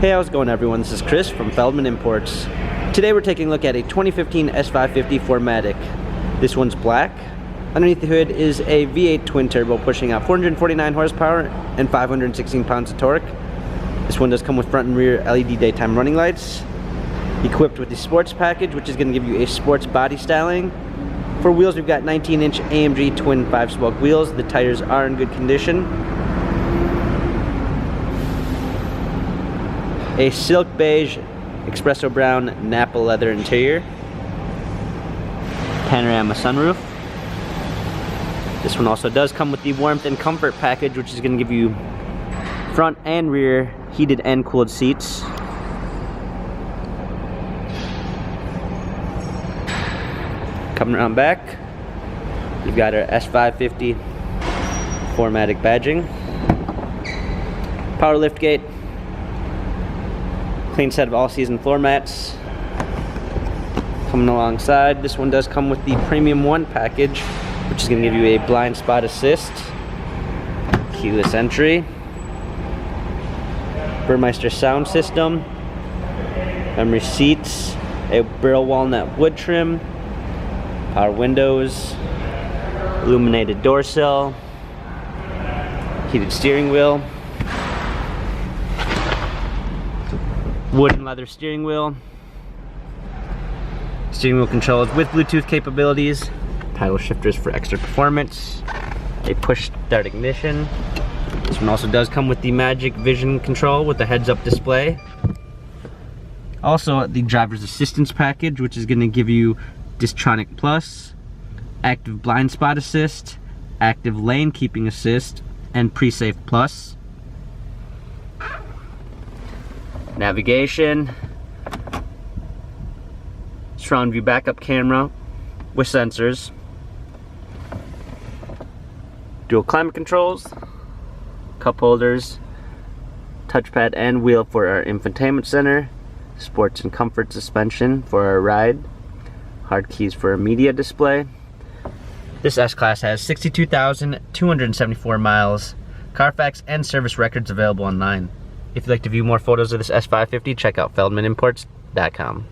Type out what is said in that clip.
Hey, how's it going everyone? This is Chris from Feldmann Imports. Today we're taking a look at a 2015 S550 4MATIC. This one's black. Underneath the hood is a V8 twin turbo pushing out 449 horsepower and 516 pounds of torque. This one does come with front and rear LED daytime running lights. Equipped with the sports package, which is going to give you a sports body styling. For wheels, we've got 19-inch AMG twin 5-spoke wheels. The tires are in good condition. A silk beige, espresso brown Napa leather interior. Panorama sunroof. This one also does come with the warmth and comfort package, which is going to give you front and rear heated and cooled seats. Coming around back, we've got our S550 4MATIC badging. Power liftgate. Clean set of all-season floor mats. Coming alongside, this one does come with the Premium 1 package, which is going to give you a blind spot assist, keyless entry, Burmeister sound system, memory seats, a burl walnut wood trim, power windows, illuminated door sill, heated steering wheel, wood and leather steering wheel controls with Bluetooth capabilities, paddle shifters for extra performance, a push start ignition. This one also does come with the Magic Vision control with the heads-up display. Also the driver's assistance package, which is going to give you Distronic Plus, active blind spot assist, active lane keeping assist, and pre-safe plus. Navigation, surround view backup camera with sensors, dual climate controls, cup holders, touchpad and wheel for our infotainment center, sports and comfort suspension for our ride, hard keys for a media display. This S-Class has 62,274 miles, Carfax and service records available online. If you'd like to view more photos of this S550, check out feldmanimports.com.